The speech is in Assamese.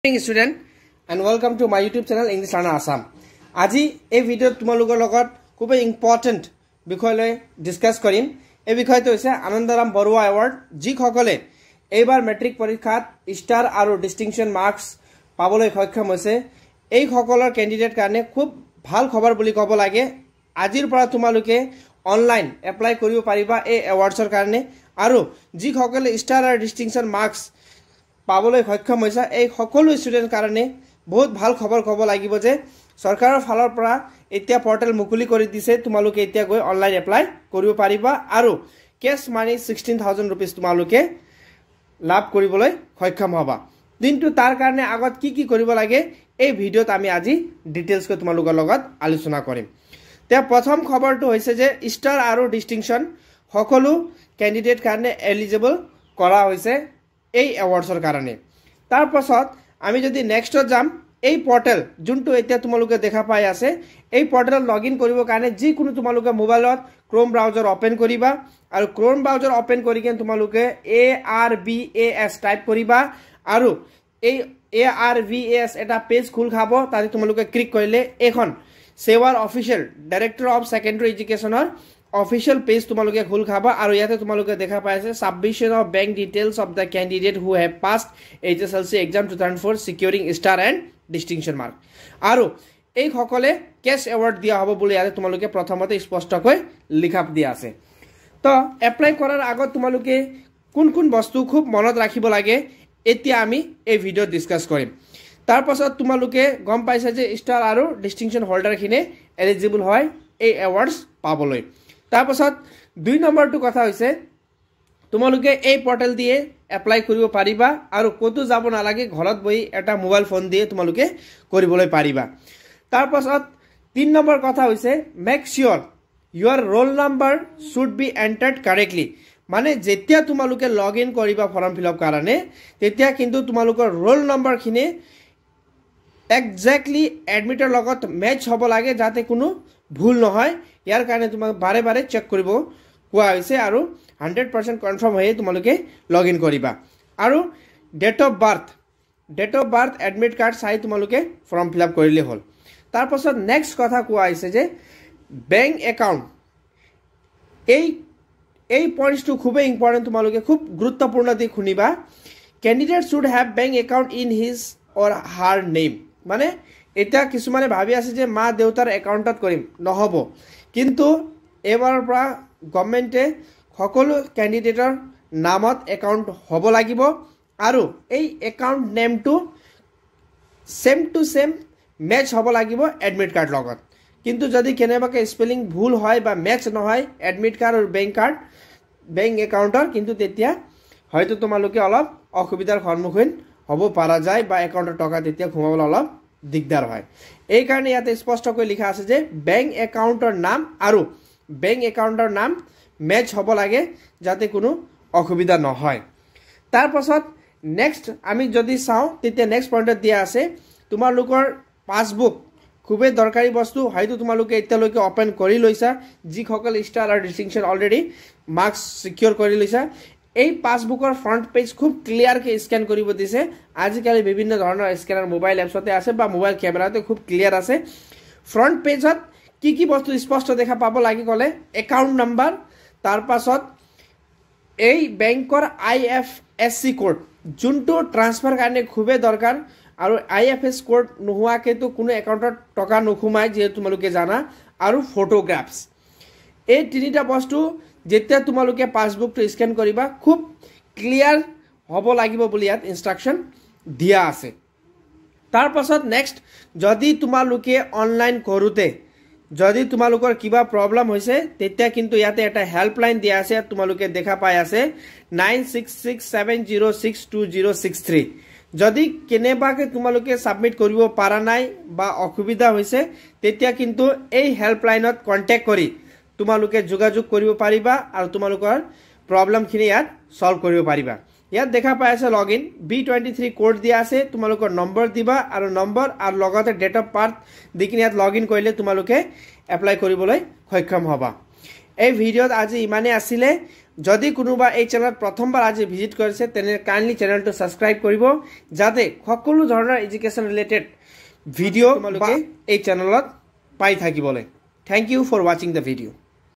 Morning student and welcome to my YouTube channel English Learner Assam. আজি এই ভিডিওত তোমালোকৰ লগত খুব ইম্পৰ্টেন্ট বিষয় লৈ ডিসকাস কৰিম। এই বিষয়টো হৈছে আনন্দৰাম বৰুৱা এৱাৰ্ড, যি সকলে এইবাৰ মেট্ৰিক পৰীক্ষাত ষ্টাৰ আৰু ডিস্টিংশন মাৰ্কস পাবলৈ সক্ষম হৈছে। এই সকলৰ ক্যান্ডিডেট কাৰণে খুব ভাল খবৰ বুলি ক'ব লাগে। আজিৰ পৰা তোমালোকে অনলাইন এপ্লাই কৰিব পাৰিবা এই এৱাৰ্ডছৰ কাৰণে, আৰু যি সকলে ষ্টাৰ আৰু ডিস্টিংশন মাৰ্কস পাবলৈ সক্ষম হৈছে এই সকলো ষ্টুডেন্ট কাৰণে বহুত ভাল খবৰ ক'ব লাগিব যে সৰকাৰৰ ফালৰ পৰা এতিয়া পৰ্টেল মুকলি কৰি দিছে। তোমালোকে এতিয়া গৈ অনলাইন এপ্লাই কৰিব পাৰিবা আৰু কেশ মানি 16,000 rupees তোমালোকে লাভ কৰিবলৈ সক্ষম হ'বা। কিন্তু তাৰ কাৰণে আগত কি কৰিব লাগে এই ভিডিওত আমি আজি ডিটেইলছ কৈ তোমালোকৰ লগত আলোচনা কৰিম। তে প্ৰথম খবৰটো হৈছে যে ষ্টাৰ আৰু ডিস্টিংশন সকলো ক্যান্ডিডেট কাৰণে এলিজিবল কৰা হৈছে এই এৱাৰ্ডছৰ কাৰণে। তাৰ পাছত আমি যদি নেক্সটত যাম, এই পৰ্টেল যোনটো এতিয়া তোমালোকে দেখা পাই আছে, এই পৰ্টেলত লগইন কৰিবৰ কাৰণে যিকোনো তোমালোকে মোবাইলত ক্ৰোম ব্ৰাউজাৰ ওপেন কৰিবা আৰু ক্ৰোম ব্ৰাউজাৰ ওপেন কৰি কেন তোমালোকে ARBAS টাইপ কৰিবা আৰু এই ARBAS এটা পেজ খোল খাব। তাতে তোমালোকে ক্লিক কৰিলে এখন সেৱাৰ অফিচিয়েল ডাইৰেক্টৰ অফ সেকেন্ডাৰী এডুকেশনৰ অফিচিয়েল পেজ তোমালোকে খোল খাবা আৰু ইয়াতে তোমালোকে দেখা পাই আছে submission of bank details of the candidate who have passed HSLC exam 2004 securing star and distinction mark, আৰু এই সকলে কেশ এৱাৰ্ড দিয়া হ'ব বুলি ইয়াতে তোমালোকে প্ৰথমতে স্পষ্টকৈ লিখা দিয়া আছে। তো এপ্লাই কৰাৰ আগত তোমালোকে কোন বস্তু খুব মনত ৰাখিব লাগে এতিয়া আমি এই ভিডিওত ডিসকাস কৰিম। তাৰ পাছত তোমালোকে গম পাইছা যে ষ্টাৰ আৰু ডিস্টিংশন হোল্ডাৰখিনি এলিজিবল হয় এই এৱাৰ্ডছ পাবলৈ। তাৰ পাছত 2 নম্বৰটো কথা হৈছে তোমালোকে এই পৰ্টেল দিয়ে এপ্লাই কৰিব পাৰিবা আৰু কতো যাব নালাগে, ঘৰত বহি এটা মোবাইল ফোন দিয়ে তোমালোকে কৰিবলৈ পাৰিবা। তাৰ পাছত 3 নম্বৰ কথা হৈছে make sure your roll number should be entered correctly, মানে যেতিয়া তোমালোকে লগইন কৰিবা ফৰ্ম ফিল আপ কাৰণে তেতিয়া কিন্তু তোমালোকৰ roll number খিনি এক্স্যাক্টলি এডমিটৰ লগত মেচ হ'ব লাগে যাতে কোনো ভুল নহয়। ইয়াৰ কাৰণে তোমাক বাৰে বাৰে চেক কৰিব কোৱা হৈছে আৰু 100% কনফাৰ্ম হৈ তোমালোকে লগইন কৰিবা। আৰু date of birth admit card চাই তোমালোকে ফৰ্ম ফিল আপ কৰিলে হ'ল। তাৰ পাছত নেক্সট কথা কোৱা হৈছে যে বেংক একাউণ্ট, এই পইণ্টছটো খুবেই ইম্পৰ্টেণ্ট, তোমালোকে খুব গুৰুত্বপূৰ্ণ দি শুনিবা। Candidate should have bank account in his or her name, মানে এতিয়া কিছুমানে ভাবি আছে যে মা দেউতাৰ একাউণ্টত কৰিম, নহ'ব। কিন্তু এইবাৰৰ পৰা গভৰ্ণমেণ্টে সকলো ক্যান্ডিডেটৰ নামত একাউণ্ট হ'ব লাগিব আৰু এই একাউণ্ট নেমটো সেম টু সেম মেচ হ'ব লাগিব এডমিট কাৰ্ড লগত। কিন্তু যদি কেনেবাকৈ স্পেলিং ভুল হয় বা মেচ নহয় এডমিট কাৰ্ড আৰু বেংক একাউণ্টৰ, কিন্তু তেতিয়া হয়তো তোমালোকে অলপ অসুবিধাৰ সন্মুখীন হ'ব পৰা যায় বা একাউণ্টৰ টকা তেতিয়া ঘুমাবলৈ অলপ দিগদাৰ হয়। এই কাৰণে ইয়াতে স্পষ্টকৈ লিখা আছে যে বেংক একাউণ্টৰ নাম আৰু বেংক একাউণ্টৰ নাম মেচ হ'ব লাগে যাতে কোনো অসুবিধা নহয়। তাৰ পাছত নেক্সট আমি যদি চাওঁ তেতিয়া নেক্সট পইণ্টত দিয়া আছে তোমালোকৰ পাছবুক, খুবেই দৰকাৰী বস্তু। হয়তো তোমালোকে এতিয়ালৈকে ওপেন কৰি লৈছা, যিসকল ষ্টাৰ আৰু ডিস্টিংশন অলৰেডি মাৰ্কস সিকিউৰ কৰি লৈছা। এই পাছবুকৰ ফ্ৰণ্ট পেজ খুব ক্লিয়াৰকৈ স্কেন কৰিব দিছে। আজিকালি বিভিন্ন ধৰণৰ স্কেনাৰ মোবাইল এপছতে আছে বা মোবাইল কেমেৰাতে খুব ক্লিয়াৰ আছে। ফ্ৰণ্ট পেজত কি বস্তু স্পষ্ট দেখা পাব লাগে ক'লে একাউণ্ট নাম্বাৰ, তাৰ পাছত এই বেংকৰ IFSC কোড যোনটো ট্ৰান্সফাৰ কাৰণে খুবেই দৰকাৰ, আৰু IFSC কোড নোহোৱাকৈতো কোনো একাউণ্টত টকা নোসোমায় যিহেতু তোমালোকে জানা, আৰু ফটোগ্ৰাফছ। এই 3টা বস্তু যেতিয়া তোমালোকে পাছবুকটো স্কেন কৰিবা খুব ক্লিয়াৰ হ'ব লাগিব বুলি ইয়াত ইনষ্ট্ৰাকশ্যন দিয়া আছে। তাৰ পাছত নেক্সট যদি তোমালোকে অনলাইন কৰোঁতে যদি তোমালোকৰ কিবা প্ৰব্লেম হৈছে তেতিয়া কিন্তু ইয়াতে এটা হেল্পলাইন দিয়া আছে, তোমালোকে দেখা পাই আছে 9667062063। যদি কেনেবাকৈ তোমালোকে সাবমিট কৰিব পৰা নাই বা অসুবিধা হৈছে তেতিয়া কিন্তু এই হেল্পলাইনত কণ্টেক্ট কৰি তোমালোকে যোগাযোগ কৰিব পাৰিবা আৰু তোমালোকৰ প্ৰব্লেমখিনি ইয়াত সলভ কৰিব পাৰিবা। ইয়াত দেখা পাই আছে লগইন B23 কোড দিয়া আছে, তোমালোকৰ নম্বৰ দিবা আৰু নম্বৰ আৰু লগতে ডেট অফ বাৰ্থ দি কিনে ইয়াত লগইন কৰিলে তোমালোকে এপ্লাই কৰিবলৈ সক্ষম হ'বা। এই ভিডিঅ'ত আজি ইমানেই আছিলে যদি কোনোবা এই চেনেলত প্ৰথমবাৰ আজি ভিজিট কৰিছে তেনে কাইণ্ডলি চেনেলটো ছাবস্ক্ৰাইব কৰিব যাতে সকলো ধৰণৰ এডুকেশ্যন ৰিলেটেড ভিডিঅ' তোমালোকে এই চেনেলত পাই থাকিবলৈ থ্যাংক ইউ ফৰ ৱাচিং দ্য ভিডিঅ'